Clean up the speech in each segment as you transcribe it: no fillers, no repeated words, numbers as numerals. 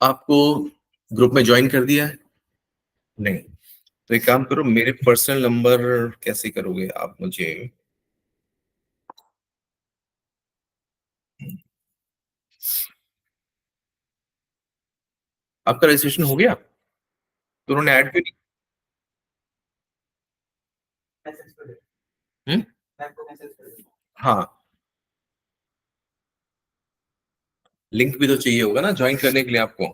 आपको ग्रुप में ज्वाइन कर दिया है? नहीं। तो एक काम करो, मेरे पर्सनल नंबर कैसे करोगे आप मुझे? आपका रजिस्ट्रेशन हो गया? तो उन्होंने ऐड क्यों नहीं? हाँ, लिंक भी तो चाहिए होगा ना ज्वाइन करने के लिए आपको।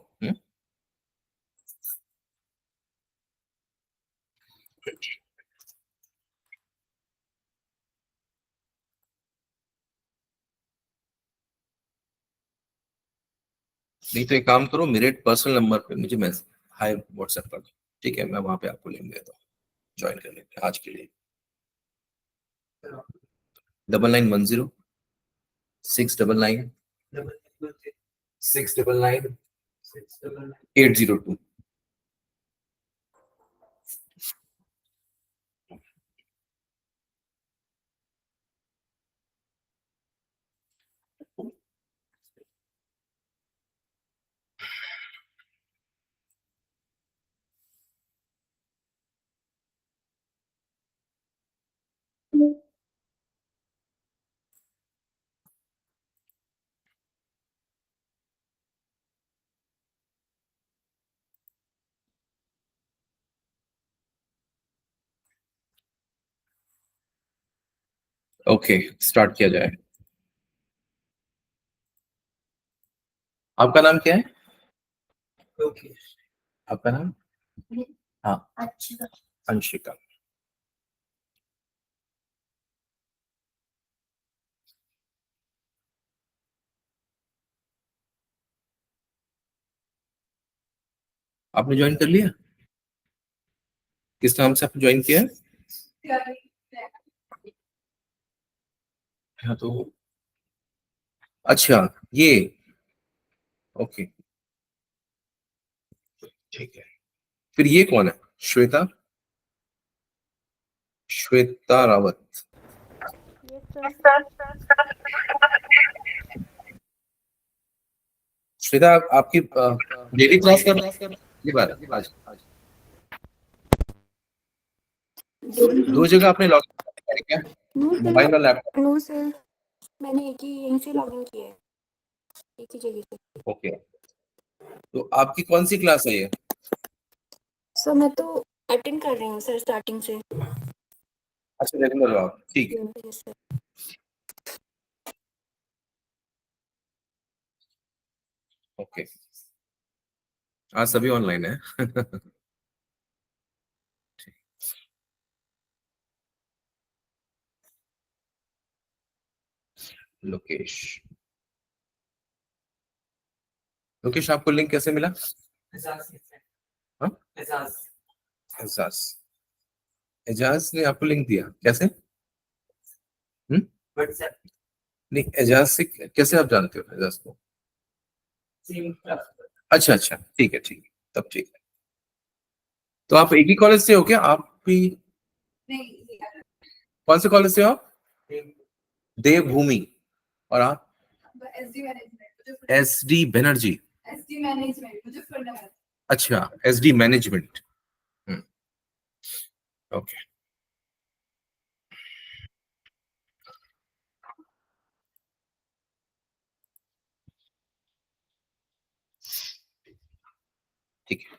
नहीं तो एक काम करो, मेरे पर्सनल नंबर पे मुझे मैसेज हाय व्हाट्सएप कर दो। ठीक है, मैं वहां पे आपको लिंक देता हूँ ज्वाइन करने के लिए आज के लिए। 9910 699 699 802। ओके, स्टार्ट किया जाए। आपका नाम क्या है? ओके, आपका नाम? हाँ, अंशिका। आपने ज्वाइन कर लिया? किस नाम से आपने ज्वाइन किया है? हाँ तो अच्छा, ये ओके, ठीक है। फिर ये कौन है? श्वेता? श्वेता रावत। Yes sir. श्वेता आपकी डेली क्लास कर ये बार आज दो जगह आपने लॉग इन क्या? नो मोबाइल और सर, लैपटॉप? नो सर, मैंने एक ही यहीं से लॉगिन किया है, एक ही जगह से। ओके, तो आपकी कौन सी क्लास है ये? सर मैं तो अटेंड कर रही हूँ सर स्टार्टिंग से। अच्छा, रेगुलर हो आप, ठीक है। Yes sir. ओके, आज सभी ऑनलाइन है। लोकेश, लोकेश आपको लिंक कैसे मिला? हाँ? एजाज, एजाज ने आपको लिंक दिया कैसे? हम्म, नहीं, एजाज से कैसे आप जानते हो एजाज को? अच्छा अच्छा, ठीक है ठीक है, तब ठीक है। तो आप एक ही कॉलेज से हो क्या आप भी? कौन से कॉलेज से हो आप? देवभूमि। और आप? S D Banerjee. अच्छा, एस डी मैनेजमेंट। ओके, ठीक है।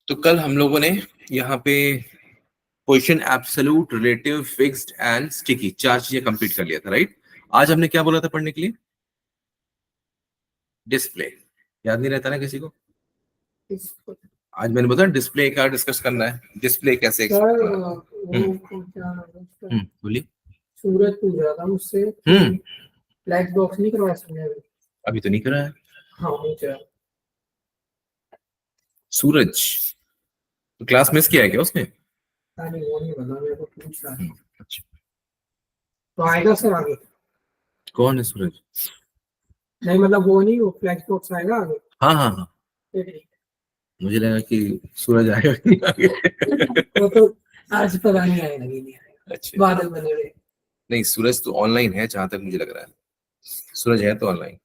तो कल हम लोगों ने यहाँ पे question absolute, relative, fixed and sticky, चार चीजें कंप्लीट कर लिया था, राइट? आज हमने क्या बोला था पढ़ने के लिए? डिस्प्ले। याद नहीं रहता ना किसी को? आज मैंने बताया डिस्प्ले का डिस्कस करना है, डिस्प्ले कैसे बोलिए। सूरज पूछ रहा था मुझसे, ब्लैक बॉक्स नहीं करवा सकते अभी? अभी तो नहीं करा है। हाँ पूछ रहा। सूरज तो क्लास मिस किया है क्या उसने? नहीं वो नहीं बता, मेरे को पूछ रहा है। अच्छा, तो आएगा सर आगे? कौन है सूरज? नहीं मतलब वो नहीं, वो फ्लैक्स बॉक्स आएगा आगे? हाँ हाँ हाँ, ठीक है। मुझे लगा कि सूरज आएगा कि नहीं आएगा। वो तो आज पता नहीं आएगा कि नहीं आएगा, अच्छा, बादल बने हुए। नहीं सूरज तो ऑनलाइन है जहां तक मुझे लग रहा है, सूरज है तो ऑनलाइन।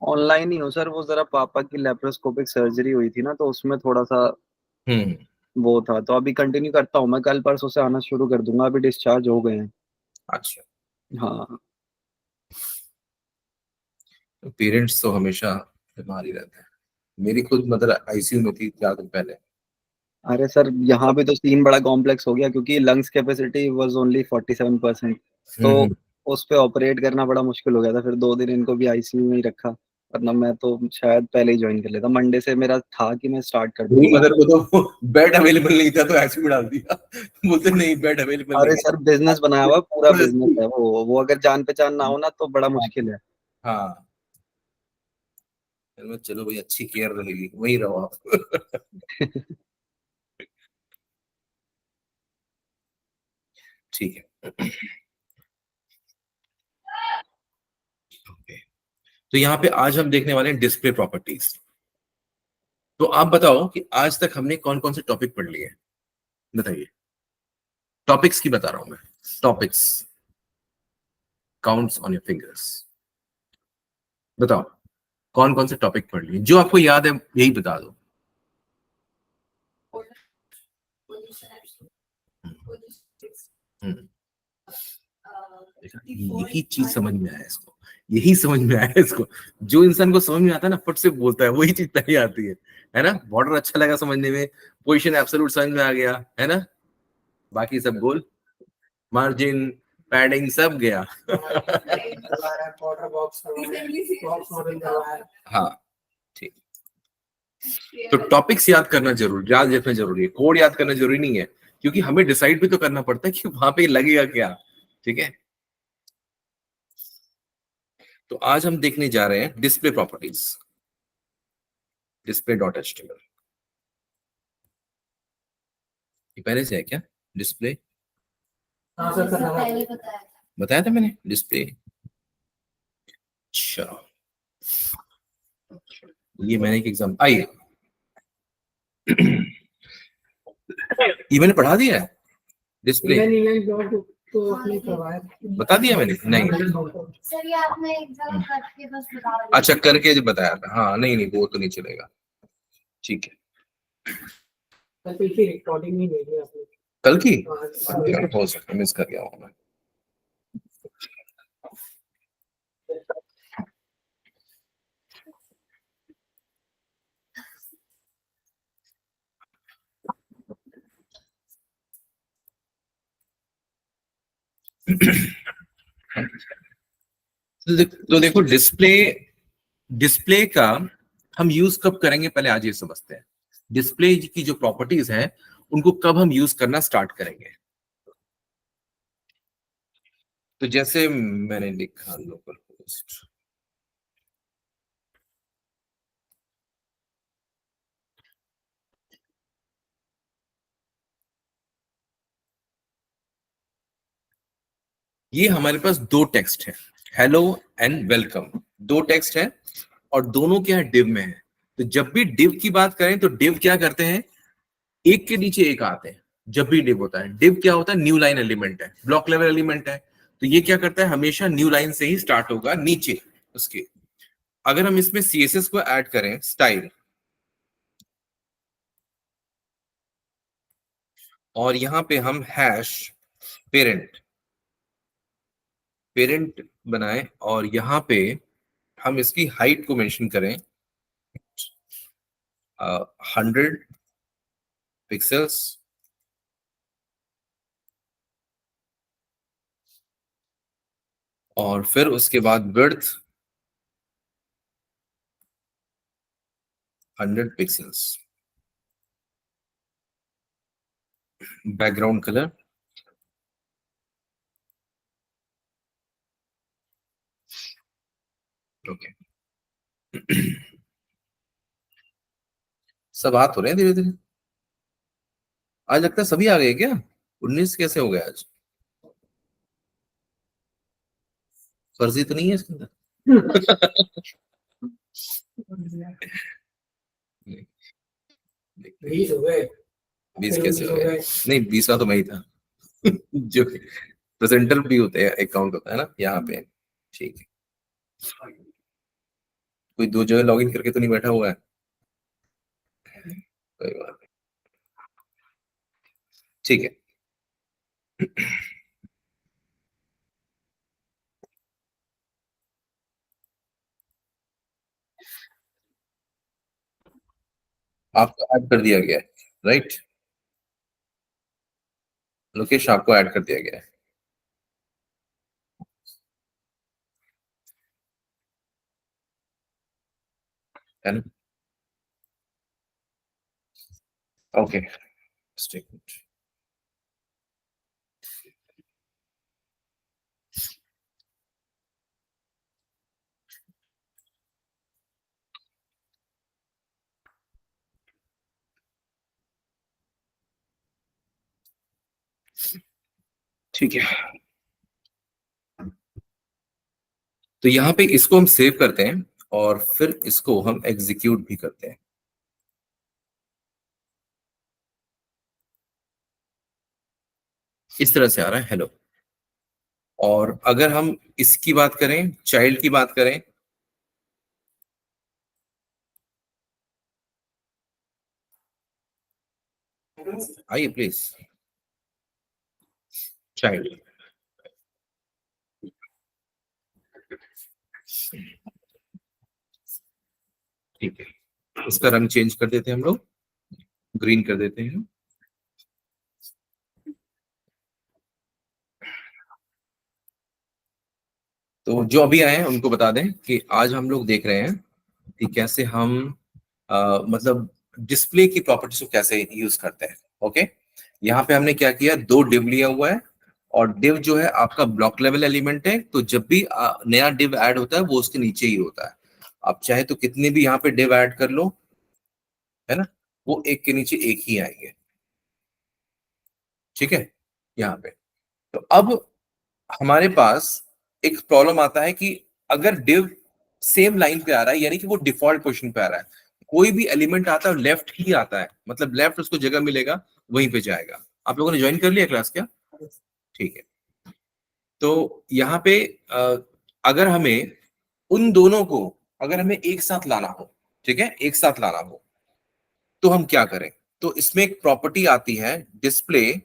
ऑनलाइन ही हो सर, वो जरा पापा की लेप्रोस्कोपिक सर्जरी हुई थी ना, तो उसमें थोड़ा सा हम्म, वो था, तो अभी कंटिन्यू करता हूँ मैं, कल परसों से आना शुरू कर दूंगा, अभी डिस्चार्ज हो गए हैं। अच्छा। हाँ पेरेंट्स तो हमेशा बीमार ही रहते हैं। मेरी खुद मदर आईसीयू में थी 4 दिन पहले। अरे सर, यहाँ पे तो सीन बड़ा कॉम्प्लेक्स हो गया, क्योंकि लंग्स कैपेसिटी वाज ओनली 47%, तो हम्म, उस पे ऑपरेट करना बड़ा मुश्किल हो गया था, फिर 2 दिन इनको भी आईसीयू में ही रखा, वरना मैं तो शायद पहले ही ज्वाइन कर लेता, मंडे से मेरा था कि मैं स्टार्ट कर मेरी दूंगा। मदर को तो बेड अवेलेबल नहीं था तो आईसीयू में डाल दिया। बोलते नहीं बेड अवेलेबल अरे नहीं सर, बिजनेस बनाया हुआ है, पूरा बिजनेस है। है, वो अगर जान पहचान ना हो ना तो बड़ा मुश्किल है। हाँ, चलो भाई अच्छी केयर रहेगी, वही रहो आप। ठीक है। Okay. तो यहाँ पे आज हम देखने वाले हैं डिस्प्ले प्रॉपर्टीज। तो आप बताओ कि आज तक हमने कौन कौन से टॉपिक पढ़ लिए, बताइए। टॉपिक्स की बता रहा हूं मैं, topics counts on your fingers. बताओ कौन कौन से टॉपिक पढ़ लिए, जो आपको याद है यही बता दो। हम्म, देखा, यही चीज समझ में आया इसको, यही समझ में आया इसको। जो इंसान को समझ में आता है ना फट से बोलता है, वही चीज पहले आती है ना। बॉर्डर अच्छा लगा समझने में, पोजीशन एब्सोल्यूट समझ में आ गया, है ना। बाकी सब गोल, मार्जिन, पैडिंग सब गया। वाटर बॉक्स मॉडल करवाया है। हाँ ठीक। तो टॉपिक्स याद करना जरूरी, याद रखना जरूरी है, कोड याद करना जरूरी नहीं है, क्योंकि हमें डिसाइड भी तो करना पड़ता है कि वहां पे लगेगा क्या। ठीक है, तो आज हम देखने जा रहे हैं display properties, display dot HTML. ये पहले से है क्या डिस्प्ले? हाँ सर, करना है। पहले बताया था। बताया था मैंने डिस्प्ले। अच्छा, ये मैंने एक एग्जाम, आइए। ये मैंने पढ़ा दिया है डिस्प्ले, इवेंट ब्लॉग तो आपने करवाया था। बता दिया मैंने नहीं? सर ये आपने एग्जाम करके बस बता दिया। अच्छा करके जो बताया था, हाँ नहीं नहीं वो तो नहीं चलेगा। ठीक है, कल की रिकॉर्डिंग नहीं भेजी आपने। कल की हाँ, हो सकता है मिस कर गया हूँ मैं। तो देखो डिस्प्ले, डिस्प्ले का हम यूज कब करेंगे पहले आज ये समझते हैं। डिस्प्ले की जो प्रॉपर्टीज हैं उनको कब हम यूज करना स्टार्ट करेंगे। तो जैसे मैंने लिखा लोकल होस्ट, ये हमारे पास दो टेक्स्ट है, हेलो एंड वेलकम, दो टेक्स्ट है और दोनों क्या है डिव में है। तो जब भी डिव की बात करें तो डिव क्या करते हैं, एक के नीचे एक आते हैं। जब भी डिव होता है, डिव क्या होता है, न्यू लाइन एलिमेंट है, ब्लॉक लेवल एलिमेंट है। तो ये क्या करता है, हमेशा न्यू लाइन से ही स्टार्ट होगा नीचे उसके। अगर हम इसमें सीएसएस को ऐड करें, स्टाइल, और यहां पे हम हैश पेरेंट, पेरेंट बनाए और यहां पे हम इसकी हाइट को मेंशन करें 100 पिक्सल्स, और फिर उसके बाद width 100 pixels, background colour okay. सब हाथ हो रहे हैं धीरे धीरे। आज लगता है सभी आ गए क्या, 19 कैसे हो गया आज? फर्जी तो नहीं है इसके अंदर? 20 हो गए। 20 फिर कैसे 19 हो हो गए? गए। नहीं 20वां तो मैं ही था। जो प्रेजेंटर भी होते हैं, अकाउंट होता है ना यहाँ पे। ठीक है, कोई दो जगह लॉगिन करके तो नहीं बैठा हुआ है? कोई बात नहीं, ठीक है। आपको ऐड कर दिया गया है, राइट? लोकेश आपको ऐड कर दिया गया है ना? ओके, ठीक है। तो यहाँ पे इसको हम सेव करते हैं और फिर इसको हम एग्जीक्यूट भी करते हैं। इस तरह से आ रहा है हेलो। और अगर हम इसकी बात करें, चाइल्ड की बात करें, आइए प्लीज, चाइल्ड, ठीक है। इसका रंग चेंज कर देते हैं हम लोग, ग्रीन कर देते हैं। तो जो अभी आए हैं उनको बता दें कि आज हम लोग देख रहे हैं कि कैसे हम मतलब डिस्प्ले की प्रॉपर्टीज को कैसे यूज करते हैं। ओके, यहाँ पे हमने क्या किया, दो डिव लिया हुआ है और डिव जो है आपका ब्लॉक लेवल एलिमेंट है। तो जब भी नया डिव ऐड होता है वो उसके नीचे ही होता है। आप चाहे तो कितने भी यहाँ पे डिव ऐड कर लो, है ना, वो एक के नीचे एक ही आएंगे। ठीक है, यहाँ पे। तो अब हमारे पास एक प्रॉब्लम आता है कि अगर डिव सेम लाइन पे आ रहा है, यानी कि वो डिफॉल्ट पोजीशन पे आ रहा है, कोई भी एलिमेंट आता है लेफ्ट ही आता है, मतलब लेफ्ट उसको जगह मिलेगा, वहीं पे जाएगा। आप लोगों ने ज्वाइन कर लिया क्लास क्या? ठीक है। तो यहाँ पे अगर हमें उन दोनों को, अगर हमें एक साथ लाना हो, ठीक है, एक साथ लाना हो, तो हम क्या करें? तो इसमें एक प्रॉपर्टी आती है, डिस्प्ले,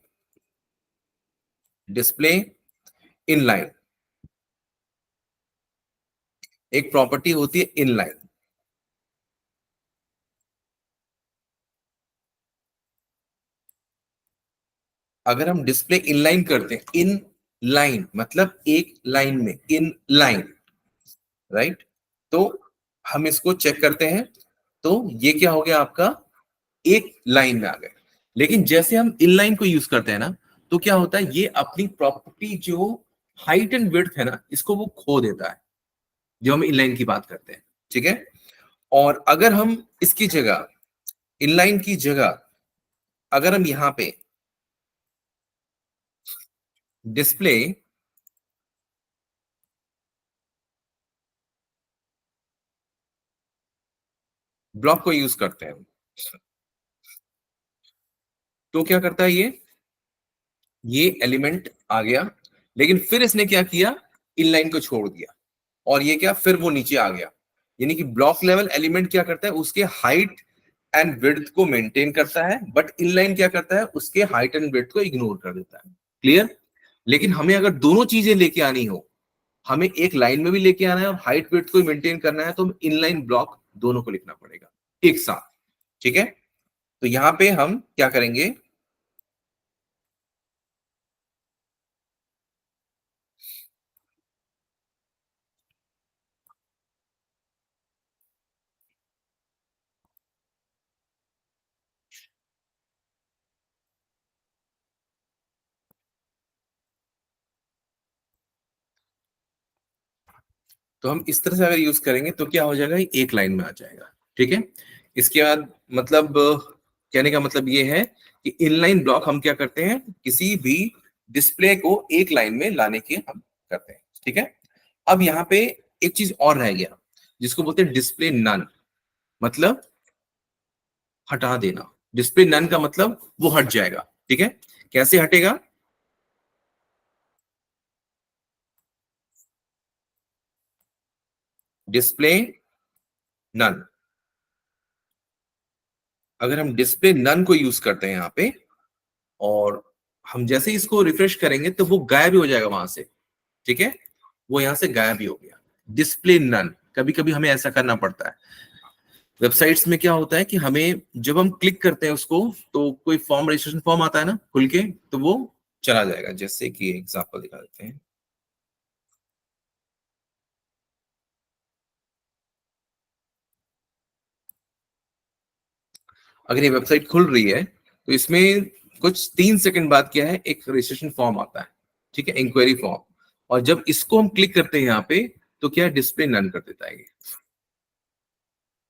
डिस्प्ले इनलाइन। एक प्रॉपर्टी होती है इनलाइन। अगर हम डिस्प्ले इनलाइन करते हैं, इन लाइन मतलब एक लाइन में, इन लाइन, राइट? तो हम इसको चेक करते हैं, तो ये क्या हो गया आपका, एक लाइन में आ गए। लेकिन जैसे हम इनलाइन को यूज करते हैं ना, तो क्या होता है, ये अपनी प्रॉपर्टी जो हाइट एंड विड्थ है ना, इसको वो खो देता है जब हम इनलाइन की बात करते हैं। ठीक है, और अगर हम इसकी जगह, इनलाइन की जगह, अगर हम यहां पे डिस्प्ले ब्लॉक को यूज करते हैं, तो क्या करता है ये एलिमेंट आ गया, लेकिन फिर इसने क्या किया, इनलाइन को छोड़ दिया, और ये क्या, फिर वो नीचे आ गया। यानी कि ब्लॉक लेवल एलिमेंट क्या करता है, उसके हाइट एंड विड्थ को मेंटेन करता है, बट इनलाइन क्या करता है, उसके हाइट एंड विड्थ को इग्नोर कर देता है। क्लियर? लेकिन हमें अगर दोनों चीजें लेके आनी हो, हमें एक लाइन में भी लेके आना है और हाइट विड्थ को मेंटेन करना है, तो इनलाइन ब्लॉक दोनों को लिखना पड़ेगा एक साथ। ठीक है, तो यहां पे हम क्या करेंगे, तो हम इस तरह से अगर यूज करेंगे तो क्या हो जाएगा, ये एक लाइन में आ जाएगा। ठीक है, इसके बाद मतलब कहने का मतलब ये है कि इनलाइन ब्लॉक हम क्या करते हैं, किसी भी डिस्प्ले को एक लाइन में लाने के हम करते हैं। ठीक है, अब यहाँ पे एक चीज और रह गया, जिसको बोलते हैं डिस्प्ले नन, मतलब हटा देना। डिस्प्ले नन का मतलब वो हट जाएगा, ठीक है। कैसे हटेगा? Display none. अगर हम डिस्प्ले नन को यूज करते हैं यहाँ पे और हम जैसे ही इसको रिफ्रेश करेंगे तो वो गायब ही हो जाएगा वहां से, ठीक है। वो यहां से गायब ही हो गया, डिस्प्ले नन। कभी कभी हमें ऐसा करना पड़ता है वेबसाइट्स में। क्या होता है कि हमें जब हम क्लिक करते हैं उसको तो कोई फॉर्म, रजिस्ट्रेशन फॉर्म आता है ना खुल के, तो वो चला जाएगा। जैसे कि एग्जांपल दिखा देते हैं। अगर ये वेबसाइट खुल रही है तो इसमें कुछ 3 सेकंड बाद क्या है, एक रजिस्ट्रेशन फॉर्म आता है, ठीक है, इंक्वायरी फॉर्म। और जब इसको हम क्लिक करते हैं यहाँ पे तो क्या डिस्प्ले नन कर देता है, ये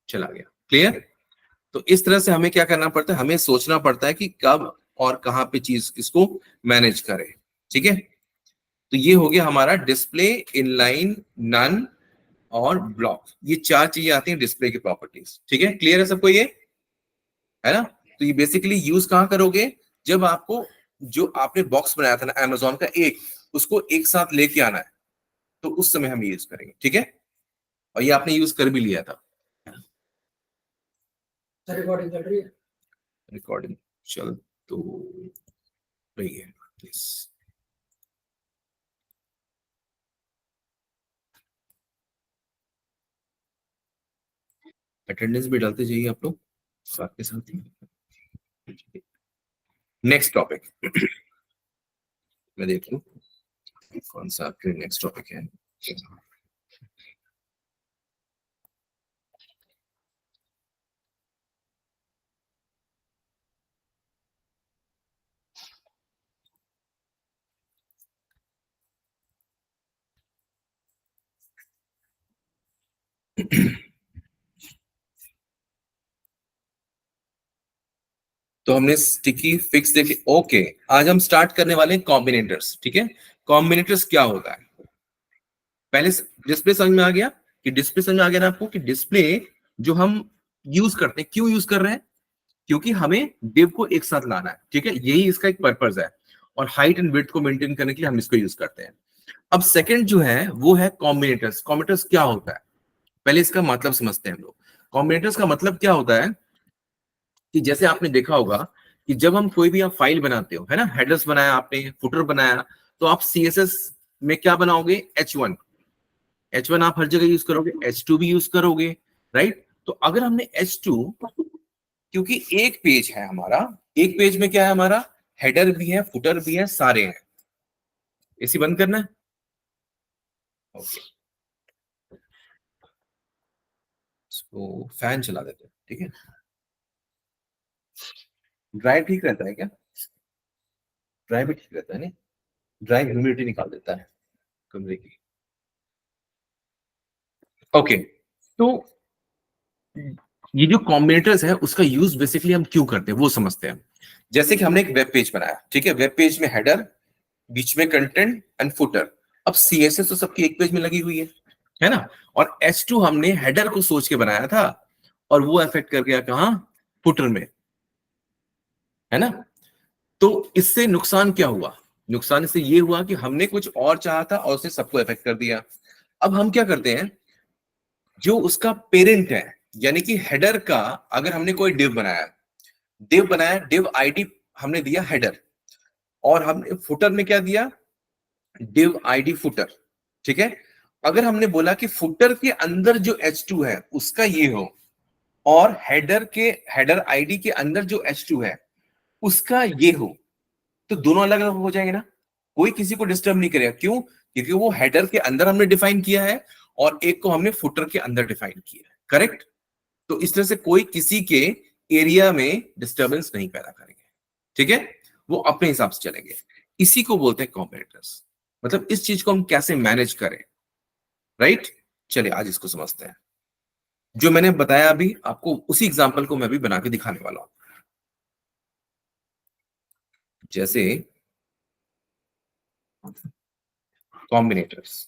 चला गया। क्लियर? तो इस तरह से हमें क्या करना पड़ता है, हमें सोचना पड़ता है कि कब और कहां पे चीज किसको मैनेज करे, ठीक है। तो ये हो गया हमारा डिस्प्ले, इनलाइन, नन और ब्लॉक। ये 4 चीजें आती हैं डिस्प्ले की प्रॉपर्टीज, ठीक है। क्लियर है सबको ये? है ना? तो ये बेसिकली यूज कहां करोगे, जब आपको जो आपने बॉक्स बनाया था ना अमेजोन का, एक उसको एक साथ लेके आना है, तो उस समय हम यूज करेंगे, ठीक है। और ये आपने यूज कर भी लिया था। रिकॉर्डिंग चल रही है। रिकॉर्डिंग चल तो रही है। यस। अटेंडेंस भी डालते जाइए आप लोग साथ के साथ ही। नेक्स्ट टॉपिक मैं देख लूं कौन सा आपके नेक्स्ट टॉपिक है। तो हमने स्टिकी फिक्स देखे। ओके, आज हम स्टार्ट करने वाले हैं कॉम्बिनेटर्स, ठीक है। कॉम्बिनेटर्स क्या होता है? पहले डिस्प्ले समझ में आ गया कि डिस्प्ले समझ में आ गया ना आपको कि डिस्प्ले जो हम यूज करते हैं, क्यों यूज कर रहे हैं? क्योंकि हमें डिव को एक साथ लाना है, ठीक है। यही इसका एक पर्पज है। और हाइट एंड विड्थ को मेंटेन करने के लिए हम इसको यूज करते हैं। अब सेकंड जो है वो है कॉम्बिनेटर्स। कॉम्बिनेटर्स क्या होता है, पहले इसका मतलब समझते हैं हम लोग। कॉम्बिनेटर्स का मतलब क्या होता है कि जैसे आपने देखा होगा कि जब हम कोई भी आप फाइल बनाते हो, है ना, हेडर्स बनाया आपने, फुटर बनाया, तो आप सीएसएस में क्या बनाओगे? H1। H1 आप हर जगह यूज करोगे, H2 भी यूज करोगे, राइट। तो अगर हमने H2, क्योंकि एक पेज है हमारा, एक पेज में क्या है हमारा, हेडर भी है, फुटर भी है, सारे हैं। एसी बंद करना है। ओके, तो फैन चला देते हैं, ठीक है। ड्राई ठीक रहता है क्या? ड्राई भी ठीक रहता है, नहीं? ड्राई ह्यूमिडिटी निकाल देता है कमरे की। ओके, तो ये जो कॉम्बिनेटर्स है उसका यूज बेसिकली हम क्यों करते हैं वो समझते हैं। जैसे कि हमने एक वेब पेज बनाया, ठीक है। वेब पेज में हेडर, बीच में कंटेंट एंड फुटर। अब सीएसएस तो सबकी एक पेज में लगी हुई है ना। और H2 हमने हेडर को सोच के बनाया था और वो इफेक्ट कर गया कहां? फुटर में, है ना। तो इससे नुकसान क्या हुआ? नुकसान इससे ये हुआ कि हमने कुछ और चाहा था और उसने सबको इफेक्ट कर दिया। अब हम क्या करते हैं, जो उसका पेरेंट है, यानी कि हेडर का, अगर हमने कोई डिव बनाया, डिव आईडी हमने दिया हेडर, और हमने फुटर में क्या दिया? डिव आईडी फुटर, ठीक है। अगर हमने बोला कि फुटर के अंदर जो H2 है उसका ये हो, और हेडर आईडी के अंदर जो H2 है उसका ये हो, तो दोनों अलग अलग हो जाएंगे ना। कोई किसी को डिस्टर्ब नहीं करेगा। क्यों? क्योंकि वो हेडर के अंदर हमने डिफाइन किया है और एक को हमने फुटर के अंदर डिफाइन किया है, करेक्ट। तो इस तरह से कोई किसी के एरिया में डिस्टर्बेंस नहीं पैदा करेंगे, ठीक है। वो अपने हिसाब से चलेंगे। इसी को बोलते हैं कॉम्बिनेटर्स। मतलब इस चीज को हम कैसे मैनेज करें, राइट। चलिए आज इसको समझते हैं। जो मैंने बताया अभी आपको, उसी एग्जांपल को मैं भी बना के दिखाने वाला हूं। जैसे कॉम्बिनेटर्स,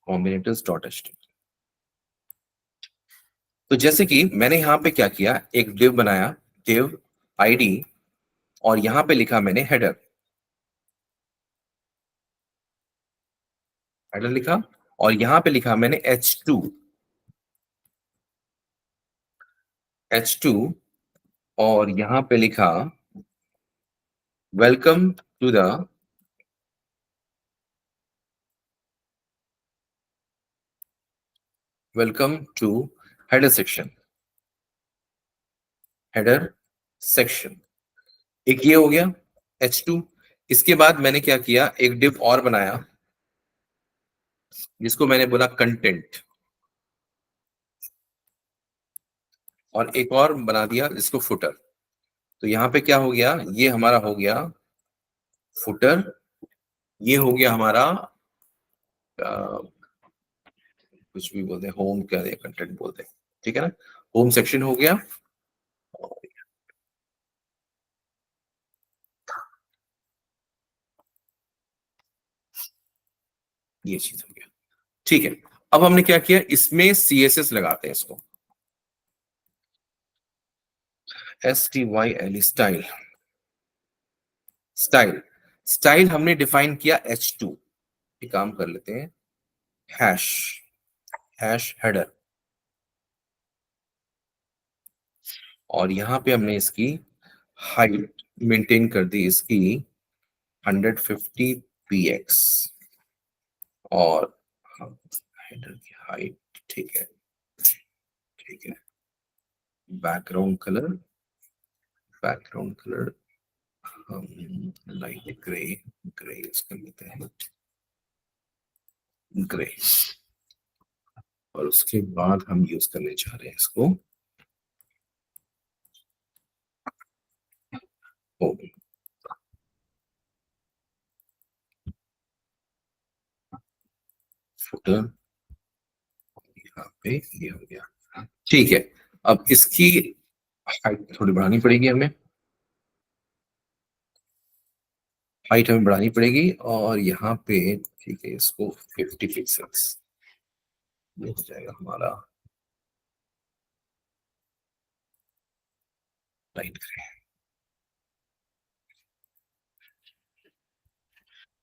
कॉम्बिनेटर्स डॉट एचटीएमएल। तो जैसे कि मैंने यहाँ पे क्या किया, एक div बनाया, div id, और यहाँ पे लिखा मैंने हेडर लिखा, और यहाँ पे लिखा मैंने h2, और यहाँ पे लिखा वेलकम टू हेडर सेक्शन। एक ये हो गया h2। इसके बाद मैंने क्या किया, एक div और बनाया जिसको मैंने बोला कंटेंट, और एक और बना दिया इसको फुटर। तो यहाँ पे क्या हो गया, ये हमारा हो गया फुटर, ये हो गया हमारा कुछ भी बोलते हैं, होम क्या कंटेंट बोलते हैं, ठीक है ना, होम सेक्शन हो गया। ये चीज हो गया, ठीक है। अब हमने क्या किया, इसमें CSS लगाते हैं इसको, STYL स्टाइल हमने डिफाइन किया h2। एक काम कर लेते हैं, हैश हेडर, और यहां पे हमने इसकी हाइट मेंटेन कर दी इसकी 150 px, और हेडर की हाइट, ठीक है, बैकग्राउंड कलर हम लाइट ग्रे यूज कर लेते हैं, ग्रे, और उसके बाद हम यूज करने जा रहे हैं इसको फुटर, यहाँ पे ये हो गया, ठीक है। अब इसकी हाइट थोड़ी बढ़ानी पड़ेगी हमें, और यहाँ पे ठीक है, इसको 50 पिक्सल्स हो जाएगा हमारा लाइट ग्रे।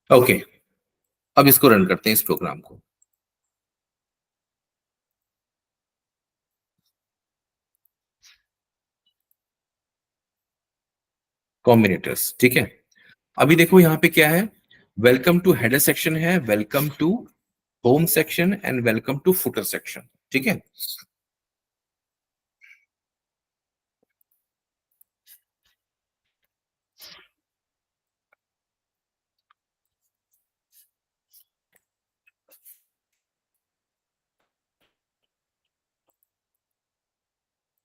ओके, अब इसको रन करते हैं इस प्रोग्राम को। कॉम्बिनेटर्स, ठीक है। अभी देखो यहाँ पे क्या है, वेलकम टू हेडर सेक्शन है, welcome to home section and welcome to footer section, ठीक है।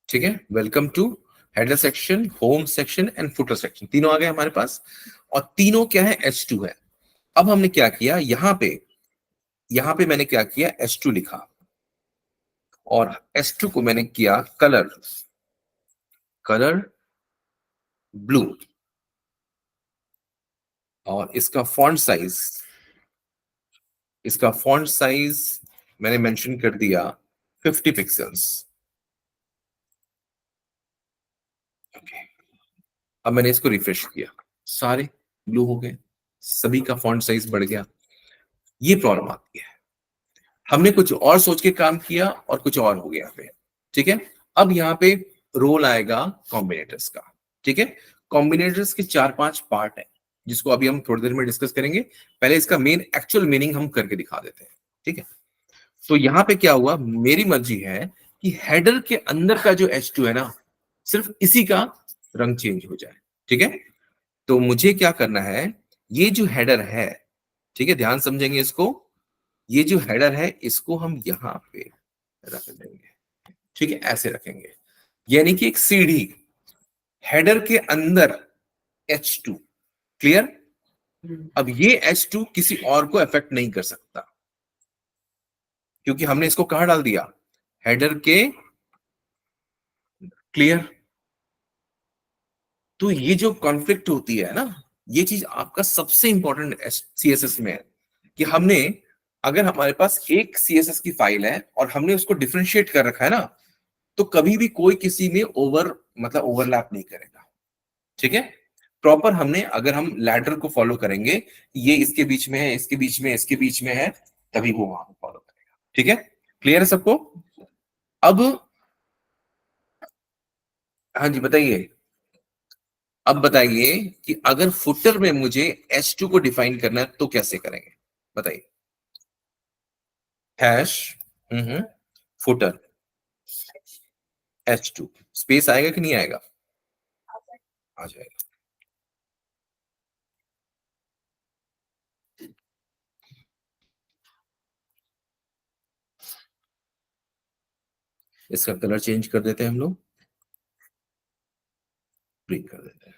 ठीक है, welcome to header section, home section and footer section, तीनों आ गए हमारे पास, और तीनों क्या है, h2 है। अब हमने क्या किया, यहाँ पे मैंने क्या किया, h2 लिखा, और h2 को मैंने किया कलर ब्लू, और इसका फॉन्ट साइज मैंने मेंशन कर दिया 50 पिक्सल्स। ओके, अब मैंने इसको रिफ्रेश किया, सारे ब्लू हो गए, सभी का फॉन्ट साइज बढ़ गया। ये प्रॉब्लम आती है, हमने कुछ और सोच के काम किया और कुछ और हो गया पे, ठीक है। अब यहाँ पे रोल आएगा कॉम्बिनेटर्स का, ठीक है। कॉम्बिनेटर्स के 4-5 पार्ट है, जिसको अभी हम थोड़ी देर में डिस्कस करेंगे। पहले इसका मेन एक्चुअल मीनिंग हम करके दिखा देते हैं, ठीक है। तो यहाँ पे क्या हुआ, मेरी मर्जी है कि हेडर के अंदर का जो H2 है ना, सिर्फ इसी का रंग चेंज हो जाए, ठीक है। तो मुझे क्या करना है, ये जो हेडर है, ठीक है, ध्यान समझेंगे इसको, ये जो हेडर है इसको हम यहाँ पे रख देंगे, ठीक है, ऐसे रखेंगे, यानी कि एक सीढ़ी हेडर के अंदर H2, क्लियर। अब ये H2 किसी और को अफेक्ट नहीं कर सकता, क्योंकि हमने इसको कहां डाल दिया, हेडर के, क्लियर। तो ये जो कॉन्फ्लिक्ट होती है ना, ये चीज आपका सबसे इंपॉर्टेंट CSS में है, कि हमने, अगर हमारे पास एक CSS की फाइल है और हमने उसको डिफरेंशिएट कर रखा है ना, तो कभी भी कोई किसी में ओवरलैप नहीं करेगा, ठीक है। प्रॉपर हमने, अगर हम लैडर को फॉलो करेंगे, ये इसके बीच में है, इसके बीच में, इसके बीच में है, तभी वो वहां फॉलो करेगा, ठीक है। क्लियर है सबको? अब हाँ जी बताइए, अब बताइए कि अगर फुटर में मुझे H2 को डिफाइन करना है तो कैसे करेंगे, बताइए। हैश फुटर H2 स्पेस आएगा कि नहीं आएगा? आ जाएगा। इसका कलर चेंज कर देते हैं हम लोग, ग्रीन कर देते हैं।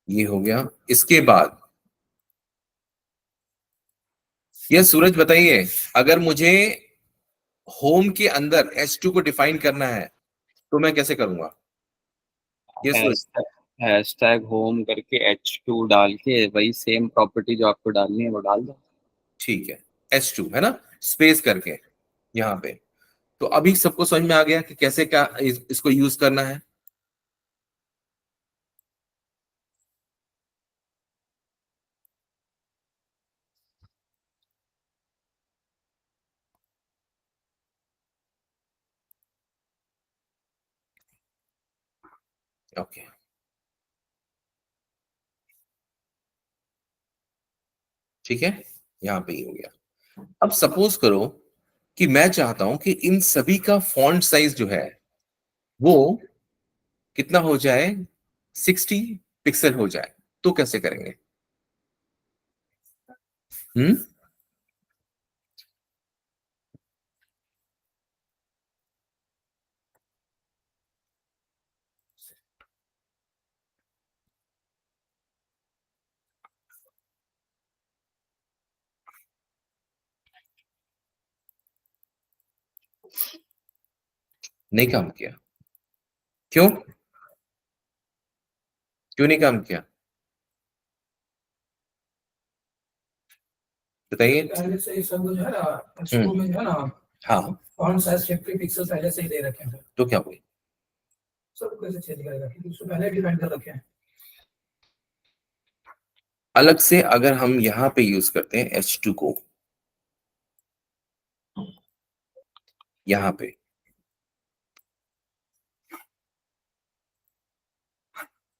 ये हो गया। इसके बाद ये सूरज बताइए, अगर मुझे होम के अंदर H2 को डिफाइन करना है तो मैं कैसे करूंगा? ये सूरज, हैशटैग होम करके H2 डाल के वही सेम प्रॉपर्टी जो आपको डालनी है वो डाल दो। ठीक है, H2 है ना, स्पेस करके यहाँ पे। तो अभी सबको समझ में आ गया कि कैसे क्या इसको यूज करना है। ओके, ठीक है, यहाँ पे ही हो गया। अब सपोज करो कि मैं चाहता हूं कि इन सभी का फॉन्ट साइज जो है वो कितना हो जाए, 60 पिक्सल हो जाए, तो कैसे करेंगे? हम्म, नहीं काम किया? क्यों? क्यों नहीं काम किया, बताइए। पहले से ही सब जो है ना, स्कूल में जो है ना, हाँ, फॉन्ट साइज 50 पिक्सल पहले से ही दे रखे हैं, तो क्या हुई? सब कैसे चेंज करेगा क्योंकि उसको पहले डिपेंड कर रखे हैं। अलग से अगर हम यहाँ पे यूज करते हैं H2 को, यहाँ पे,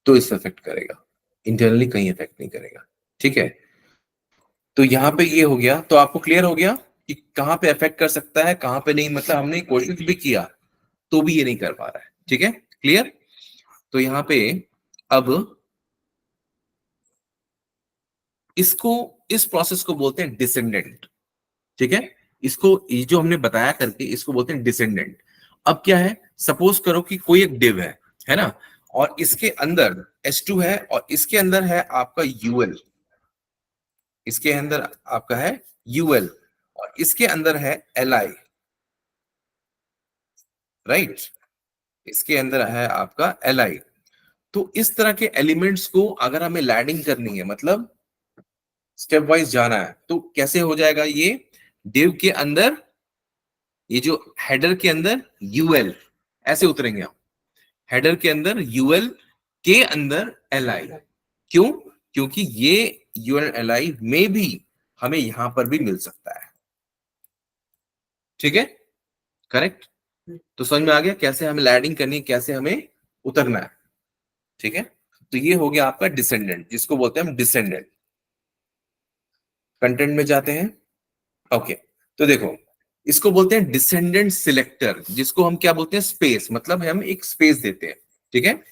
तो इस इफेक्ट करेगा, इंटरनली कहीं इफेक्ट नहीं करेगा, ठीक है। तो यहाँ पे ये हो गया, तो आपको क्लियर हो गया कि कहाँ पे इफेक्ट कर सकता है, कहाँ पे नहीं। मतलब हमने कोशिश भी किया तो भी ये नहीं कर पा रहा है, ठीक है, क्लियर। तो यहाँ पे अब इसको, इस प्रोसेस को बोलते हैं डिसेंडेंट, ठीक है। इसको, ये जो हमने बताया करके, इसको बोलते हैं डिसेंडेंट। अब क्या है, सपोज करो कि कोई एक डिव है ना, और इसके अंदर H2 है और इसके अंदर है आपका UL, इसके अंदर आपका है UL और इसके अंदर है Li, राइट, इसके अंदर है आपका Li। तो इस तरह के एलिमेंट्स को अगर हमें लैडिंग करनी है, मतलब स्टेप वाइज जाना है, तो कैसे हो जाएगा ये? डिव के अंदर, ये जो हेडर के अंदर UL, ऐसे उतरेंगे हम, हेडर के अंदर UL के अंदर Li। क्यों? क्योंकि ये UL Li में भी हमें यहां पर भी मिल सकता है, ठीक है, करेक्ट। तो समझ में आ गया कैसे हमें लैडिंग करनी है, कैसे हमें उतरना है, ठीक है। तो ये हो गया आपका डिसेंडेंट, जिसको बोलते हैं हम डिसेंडेंट। कंटेंट में जाते हैं, ओके। तो देखो, इसको बोलते हैं डिसेंडेंट सिलेक्टर, जिसको हम क्या बोलते हैं, स्पेस, मतलब हम एक स्पेस देते हैं, ठीक है।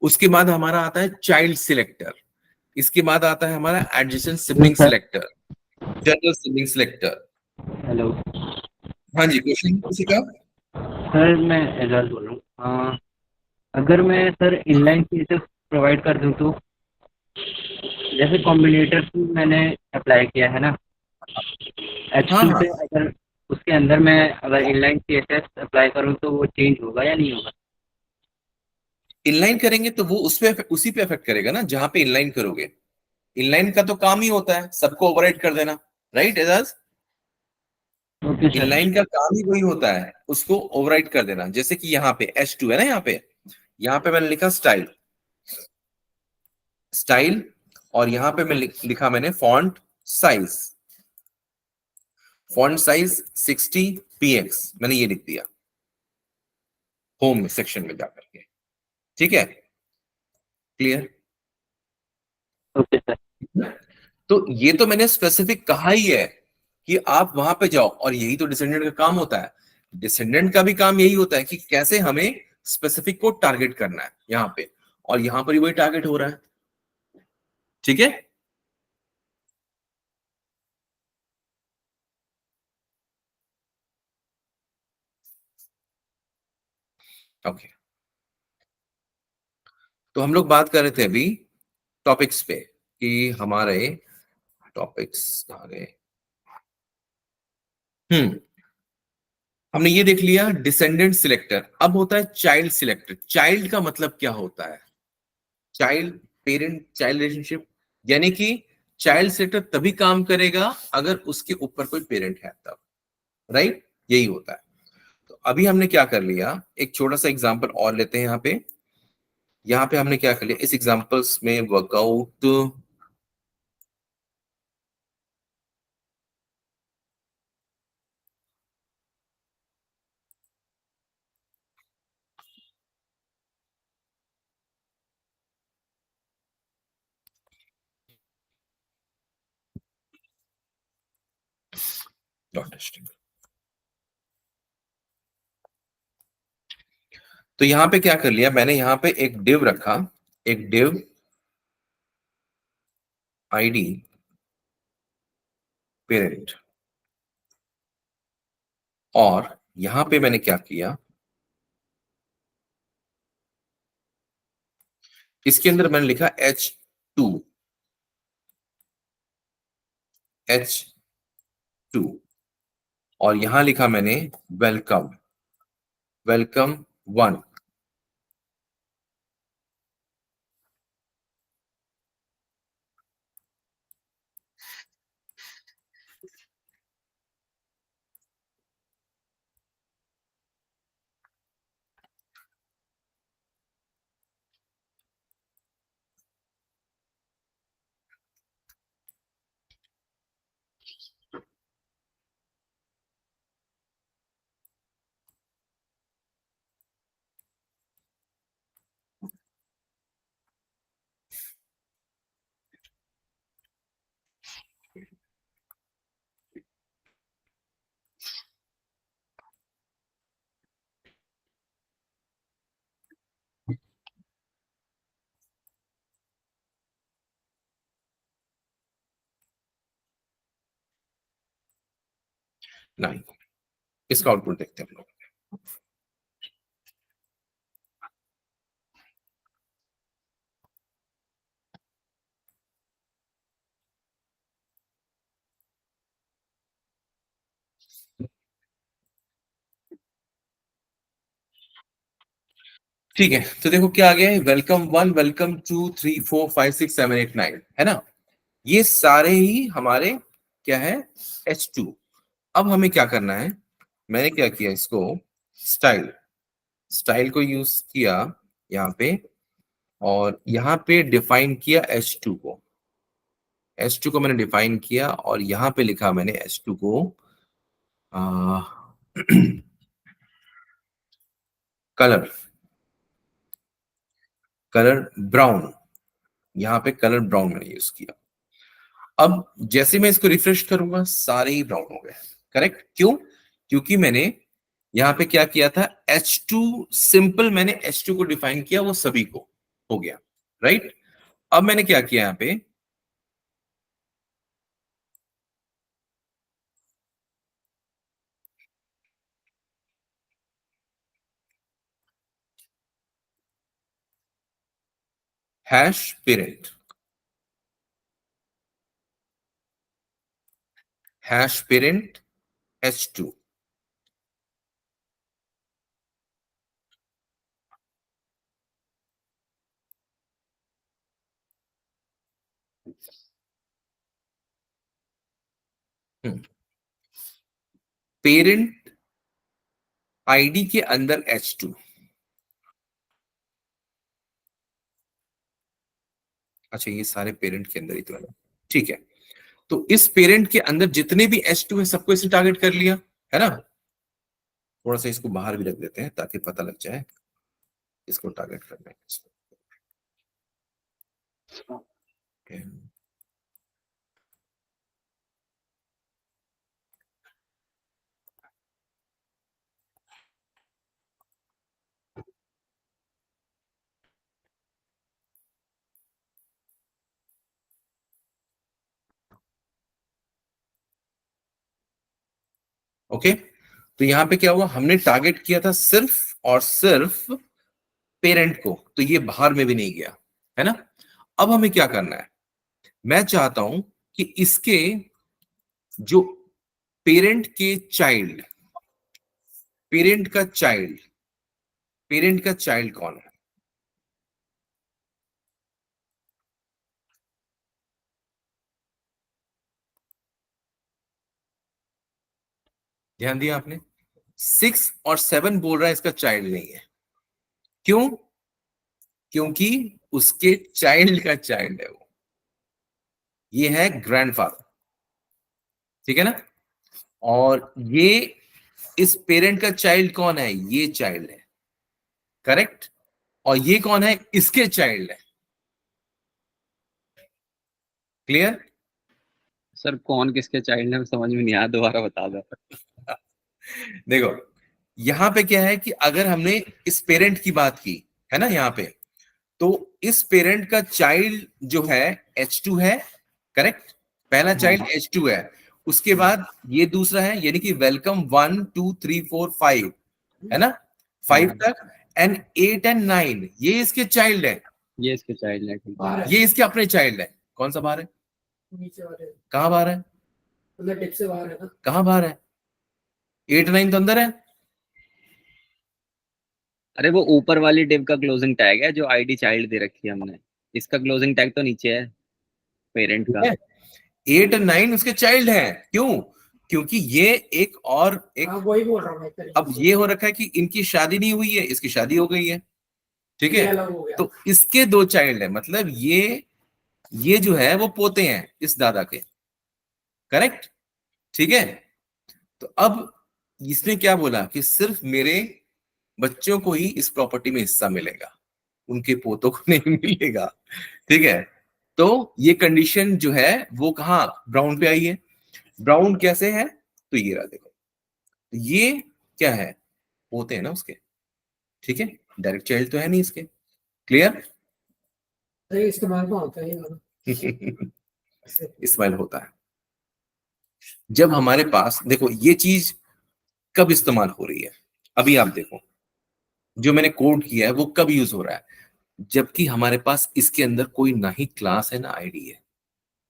उसके बाद हमारा आता है चाइल्ड सिलेक्टर, इसके बाद आता है हमारा adjacent sibling selector, general sibling selector. Hello हाँ जी, क्वेश्चन किसी का? सर, मैं एजाज बोल रहा हूँ। अगर मैं सर इनलाइन फीचर्स प्रोवाइड कर दूँ तो, जैसे कॉम्बिनेटर मैंने अप्लाई किया है ना हाँ H2 हाँ, पे, अगर उसके अंदर मैं अगर इनलाइन CSS अप्लाई करूँ तो वो चेंज होगा या नहीं होगा? इनलाइन करेंगे तो वो उस पे, उसी पे इफेक्ट करेगा ना जहां पे इनलाइन करोगे। इनलाइन का तो काम ही होता है सबको ओवरराइड कर देना, right Ejaz? Okay sir. Inline का काम ही वही होता है, उसको ओवरराइट कर देना। जैसे कि यहाँ पे H2 है ना, यहाँ पे मैंने लिखा स्टाइल, स्टाइल, और यहाँ पे मैं लिखा मैंने font size, font size 60 px, मैंने ये लिख दिया होम सेक्शन में जाकर के। ठीक है, क्लियर? Okay sir. तो ये तो मैंने स्पेसिफिक कहा ही है कि आप वहां पे जाओ, और यही तो डिसेंडेंट का काम होता है। डिसेंडेंट का भी काम यही होता है कि कैसे हमें स्पेसिफिक को टारगेट करना है यहाँ पे, और यहाँ पर ही वही टारगेट हो रहा है। ठीक है, ओके। तो हम लोग बात कर रहे थे अभी टॉपिक्स पे, कि हमारे टॉपिक्स आ गए। हमने ये देख लिया डिसेंडेंट सिलेक्टर। अब होता है चाइल्ड सिलेक्टर। चाइल्ड का मतलब क्या होता है? चाइल्ड पेरेंट चाइल्ड रिलेशनशिप, यानी कि चाइल्ड सिलेक्टर तभी काम करेगा अगर उसके ऊपर कोई पेरेंट है तब, राइट? यही होता है। तो अभी हमने क्या कर लिया, एक छोटा सा एग्जांपल और लेते हैं। यहाँ पे हमने क्या कर लिया, इस एग्जांपल्स में वर्कआउट डॉट एचटीएमएल। तो यहाँ पे क्या कर लिया मैंने, यहाँ पे एक डिव रखा, एक डिव आईडी पेरेंट, और यहां पे मैंने क्या किया, इसके अंदर मैंने लिखा H2, H2, और यहां लिखा मैंने वेलकम, वेलकम 1। नहीं, इसका आउटपुट देखते हैं हम लोग। ठीक है, तो देखो क्या आ गया है, वेलकम 1, वेलकम 2, 3, 4, 5, 6, 7, 8, 9, है ना? ये सारे ही हमारे क्या है, H2। अब हमें क्या करना है, मैंने क्या किया, इसको स्टाइल, स्टाइल को यूज किया यहाँ पे, और यहाँ पे डिफाइन किया H2 को, H2 को मैंने डिफाइन किया, और यहाँ पे लिखा मैंने H2 को कलर, कलर ब्राउन, यहाँ पे कलर ब्राउन मैंने यूज किया। अब जैसे मैं इसको रिफ्रेश करूंगा, सारे ही ब्राउन हो गए। करेक्ट, क्यों? क्योंकि मैंने यहाँ पे क्या किया था, H2 सिंपल, मैंने H2 को डिफाइन किया, वो सभी को हो गया, राइट? अब मैंने क्या किया यहाँ पे, hash parent, hash parent H2। हम्म, पेरेंट आईडी के अंदर H2, अच्छा ये सारे पेरेंट के अंदर ही तो है, ठीक है। तो इस पेरेंट के अंदर जितने भी H2 है सबको इसने टारगेट कर लिया, है ना। थोड़ा सा इसको बाहर भी रख देते हैं ताकि पता लग जाए इसको टारगेट करना है। Okay. ओके, तो यहां पे क्या हुआ, हमने टारगेट किया था सिर्फ और सिर्फ पेरेंट को, तो ये बाहर में भी नहीं गया, है ना। अब हमें क्या करना है, मैं चाहता हूं कि इसके जो पेरेंट के चाइल्ड, पेरेंट का चाइल्ड, पेरेंट का चाइल्ड कौन है, ध्यान दिया आपने। 6 और 7 बोल रहा है इसका चाइल्ड नहीं है, क्यों, क्योंकि उसके चाइल्ड का चाइल्ड है वो, ये है ग्रैंडफादर, ठीक है ना। और ये इस पेरेंट का चाइल्ड कौन है, ये चाइल्ड है, करेक्ट। और ये कौन है, इसके चाइल्ड है, क्लियर। सर कौन किसके चाइल्ड है समझ में नहीं आया, दोबारा बता दो। देखो यहां पे क्या है कि अगर हमने इस पेरेंट की बात की है ना यहाँ पे, तो इस पेरेंट का चाइल्ड जो है H2 है, करेक्ट। पहला चाइल्ड H2 है, उसके बाद ये दूसरा है, यानी कि वेलकम 1 2 3 4 5 है ना, 5 तक, एंड 8 एंड 9 ये इसके चाइल्ड है, ये इसके चाइल्ड है, ठीक है। बाहर है, ये इसके अपने चाइल्ड है। कौन सा बाहर है, नीचे वाले कहाँ बाहर है, मतलब टिप से बाहर है ना। कहाँ बाहर है, 8 9 तो अंदर है। अरे वो ऊपर वाली डिव का क्लोजिंग टैग है जो आईडी चाइल्ड दे रखी है हमने, इसका क्लोजिंग टैग तो नीचे है पेरेंट का। 8 और 9 उसके चाइल्ड हैं, क्यों, क्योंकि ये एक और एक, हाँ वही बोल रहा हूँ मैं एक तरीके अब से। ये हो रखा है कि इनकी शादी नहीं हुई है, इसकी शादी हो गई है, ठीक ये है। अलग हो गया। तो इसके 2 चाइल्ड है, मतलब ये जो है वो पोते हैं इस दादा के, करेक्ट, ठीक है। तो अब इसने क्या बोला कि सिर्फ मेरे बच्चों को ही इस प्रॉपर्टी में हिस्सा मिलेगा, उनके पोतों को नहीं मिलेगा, ठीक है। तो ये कंडीशन जो है वो कहाँ ब्राउन पे आई है, ब्राउन कैसे है, तो ये रहा देखो, ये क्या है, पोते हैं ना उसके, ठीक है, डायरेक्ट चाइल्ड तो है नहीं इसके, क्लियर। सही इस्तेमाल में होता है ये वाला। इस्तेमाल होता है जब हमारे पास, देखो ये चीज कब इस्तेमाल हो रही है, अभी आप देखो जो मैंने कोड किया है वो कब यूज हो रहा है, जबकि हमारे पास इसके अंदर कोई ना ही क्लास है ना आईडी है।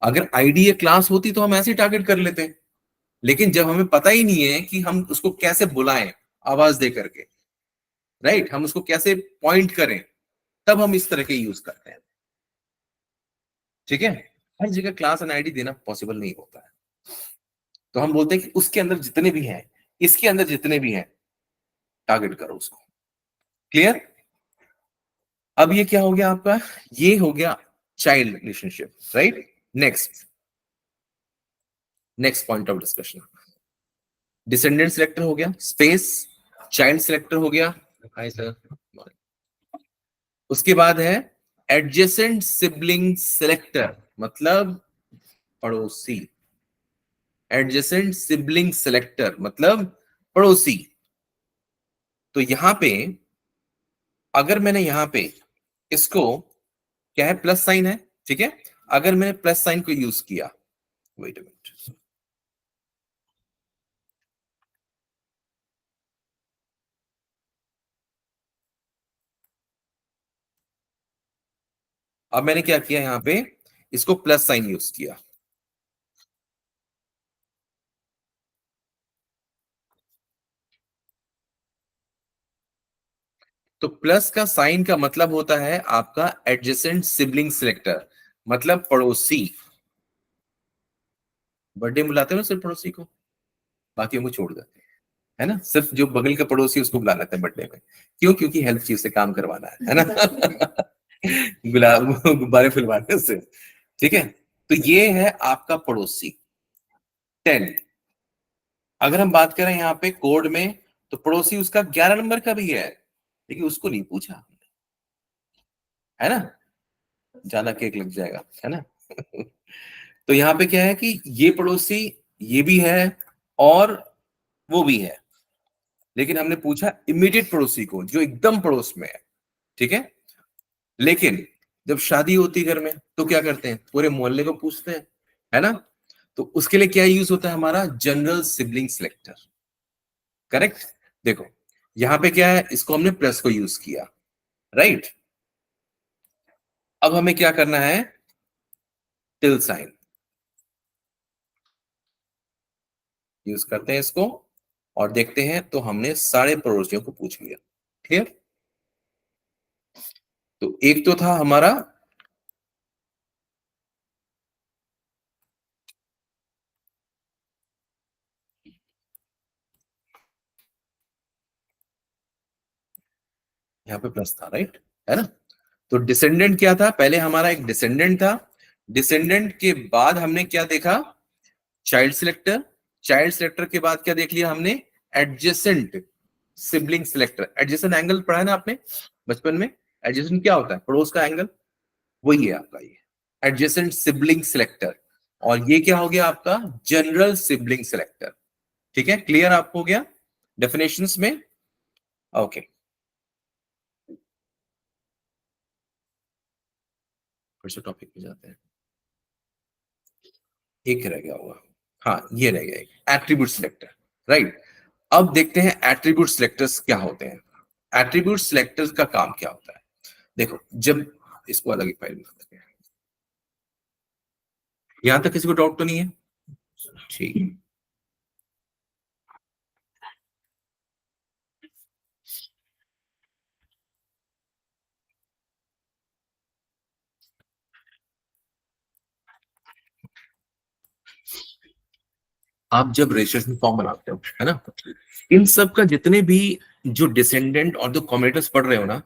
अगर आईडी या क्लास होती तो हम ऐसे टारगेट कर लेते हैं, लेकिन जब हमें पता ही नहीं है कि हम उसको कैसे बुलाएं आवाज दे करके, राइट, हम उसको कैसे पॉइंट करें, तब हम इस तरह के यूज करते हैं, ठीक है। हर जगह क्लास एंड आईडी देना पॉसिबल नहीं होता है, तो हम बोलते हैं कि उसके अंदर जितने भी हैं, इसके अंदर जितने भी हैं, टारगेट करो उसको, क्लियर। अब ये क्या हो गया आपका, ये हो गया child relationship, right. Next next point of discussion, descendant selector हो गया, स्पेस चाइल्ड सिलेक्टर हो गया, हाय सर। उसके बाद है एडजेसेंट सिबलिंग सिलेक्टर, मतलब पड़ोसी, एडजेसेंट सिबलिंग सिलेक्टर मतलब पड़ोसी। तो यहां पे अगर मैंने यहां पे इसको, क्या है, प्लस साइन है, ठीक है, अगर मैंने प्लस साइन को यूज किया, वेट अ मिनट, अब मैंने क्या किया यहां पे, इसको प्लस साइन यूज किया, तो प्लस का साइन का मतलब होता है आपका एडजेसेंट सिबलिंग सिलेक्टर, मतलब पड़ोसी। बर्थडे बुलाते हो ना सिर्फ पड़ोसी को, बाकी को छोड़ देते हैं, है ना, सिर्फ जो बगल का पड़ोसी उसको बुला लेते हैं बर्थडे में, क्यों? क्योंकि हेल्थ चीज से काम करवाना है ना गुलाब गुब्बारे फुलवाने से, ठीक है। तो ये है आपका पड़ोसी 10। अगर हम बात करें यहाँ पे कोड में, तो पड़ोसी उसका 11 नंबर का भी है, लेकिन उसको नहीं पूछा, है ना, ज्यादा केक लग जाएगा, है ना तो यहाँ पे क्या है कि ये पड़ोसी ये भी है और वो भी है, लेकिन हमने पूछा इमीडिएट पड़ोसी को जो एकदम पड़ोस में है, ठीक है। लेकिन जब शादी होती घर में तो क्या करते हैं, पूरे मोहल्ले को पूछते हैं, है ना। तो उसके लिए क्या यूज होता है हमारा, जनरल सिबलिंग सिलेक्टर, करेक्ट। देखो यहां पे क्या है, इसको हमने प्लस को यूज किया, राइट। अब हमें क्या करना है, टिल साइन यूज करते हैं इसको और देखते हैं, तो हमने सारे पड़ोसियों को पूछ लिया, क्लियर। तो एक तो था हमारा यहाँ पे प्लस था, राइट, है ना। तो डिसेंडेंट क्या था, पहले हमारा एक डिसेंडेंट था, डिसेंडेंट के बाद हमने क्या देखा, चाइल्ड सिलेक्टर, चाइल्ड सिलेक्टर के बाद क्या देख लिया हमने, adjacent sibling selector. Adjacent angle पढ़ा है ना आपने बचपन में, एडजेसेंट क्या होता है, पड़ोस का एंगल, वही है आपका ये एडजेसेंट सिबलिंग सिलेक्टर। और ये क्या हो गया आपका, जनरल सिबलिंग सिलेक्टर, ठीक है। क्लियर आपको हो गया डेफिनेशंस में, ओके। फिर से टॉपिक पे जाते हैं, एक रह गया होगा, हाँ ये रह गया एक, एट्रीब्यूट सिलेक्टर, राइट। अब देखते हैं एट्रीब्यूट सिलेक्टर्स क्या होते हैं, एट्रीब्यूट सिलेक्टर्स का काम क्या होता है। देखो जब इसको अलग ही फाइल में करते हैं, यहां तक किसी को डाउट तो नहीं है, ठीक है। आप जब रजिस्ट्रेशन फॉर्म बनाते हो, है ना, इन सब का जितने भी जो डिसेंडेंट और जो कॉम्बिनेटर्स पढ़ रहे हो ना,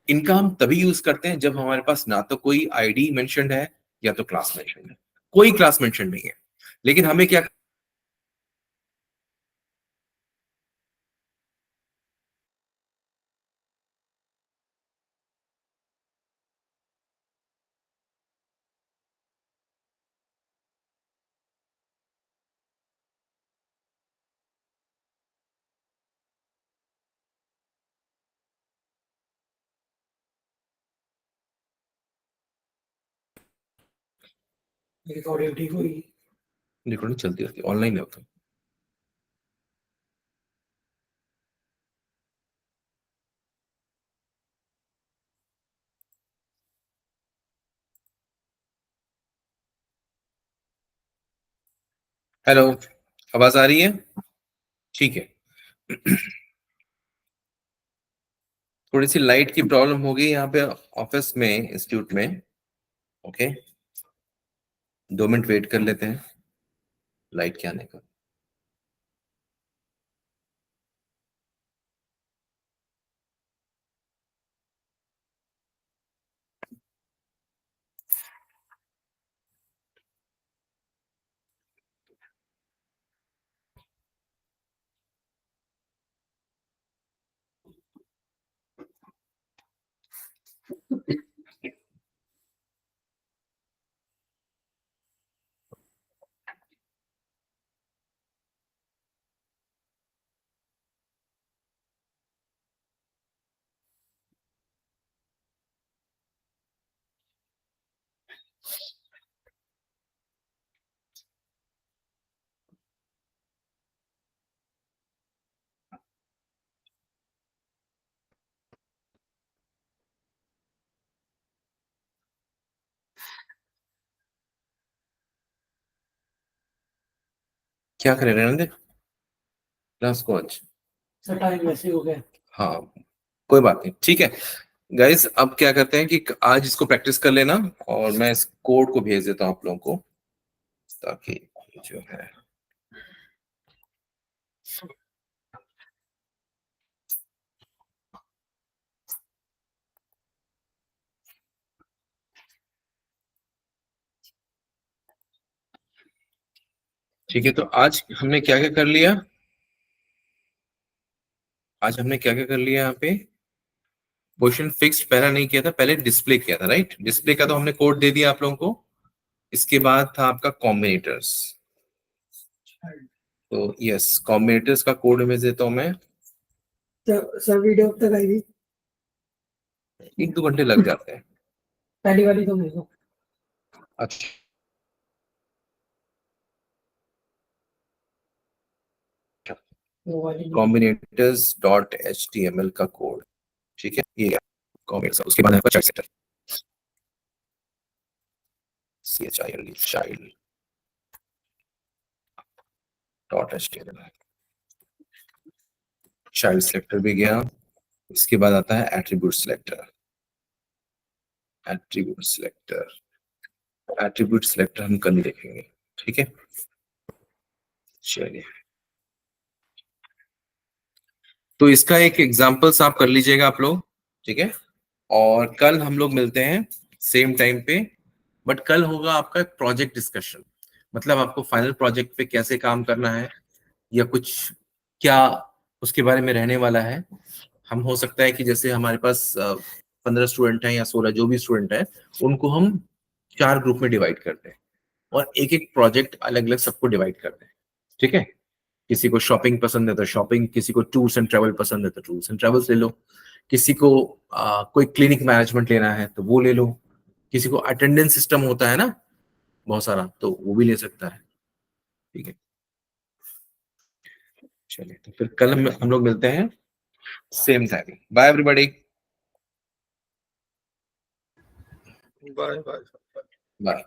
इनका हम तभी यूज करते हैं जब हमारे पास ना तो कोई आईडी मेंशन्ड है या तो क्लास मेंशन्ड है, कोई क्लास मेंशन्ड नहीं है। लेकिन हमें क्या, रिकॉर्डिंग ठीक हुई। रिकॉर्डिंग चलती रहती है, ऑनलाइन है वो तो। हेलो, आवाज आ रही है, ठीक है। थोड़ी सी लाइट की प्रॉब्लम हो गई यहाँ पे ऑफिस में, इंस्टीट्यूट में, ओके। 2 मिनट वेट कर लेते हैं लाइट के आने का। क्या करें, रहने दे क्लास को आज, सर टाइम वैसे हो गया। हाँ कोई बात नहीं, ठीक है। गाइस अब क्या करते हैं कि आज इसको प्रैक्टिस कर लेना, और मैं इस कोड को भेज देता हूँ आप लोगों को, ताकि जो है ठीक है, तो आज हमने क्या क्या कर लिया? आज हमने क्या क्या कर लिया यहाँ पे? पोजीशन फिक्स्ड पहला नहीं किया था, पहले डिस्प्ले किया था, राइट? डिस्प्ले का तो हमने कोड दे दिया आप लोगों को। इसके बाद था आपका कॉम्बिनेटर्स। तो यस, कॉम्बिनेटर्स का कोड इमेज देता हूं मैं। सर वीडियो अब तक आएगी? 1-2 घंटे लग जाते हैं। पहली वाली तो भेजो। अच्छा, वो वाली combinators.html का कोड, ठीक है, ये कॉम्बिनेटर्स। उसके बाद आपका child sector, child child dot html, child selector भी गया। इसके बाद आता है attribute selector. Attribute selector, attribute selector हम कल देखेंगे, ठीक है। चलिए, तो इसका एक एग्जांपल्स आप कर लीजिएगा आप लोग, ठीक है। और कल हम लोग मिलते हैं सेम टाइम पे, बट कल होगा आपका प्रोजेक्ट डिस्कशन। मतलब आपको फाइनल प्रोजेक्ट पे कैसे काम करना है या कुछ क्या उसके बारे में रहने वाला है। हम हो सकता है कि जैसे हमारे पास 15 स्टूडेंट हैं या 16, जो भी स्टूडेंट है, उनको हम 4 ग्रुप में डिवाइड करते हैं और एक एक प्रोजेक्ट अलग अलग सबको डिवाइड करते हैं, ठीक है। किसी को शॉपिंग पसंद है तो शॉपिंग, किसी को टूर्स एंड ट्रेवल पसंद है तो टूर्स एंड ट्रेवल्स ले लो, किसी को कोई क्लिनिक मैनेजमेंट लेना है तो वो ले लो, किसी को अटेंडेंस सिस्टम होता है ना बहुत सारा, तो वो भी ले सकता है, ठीक है। चलिए, तो फिर कल हम लोग मिलते हैं same time. Bye everybody. Bye bye. Bye.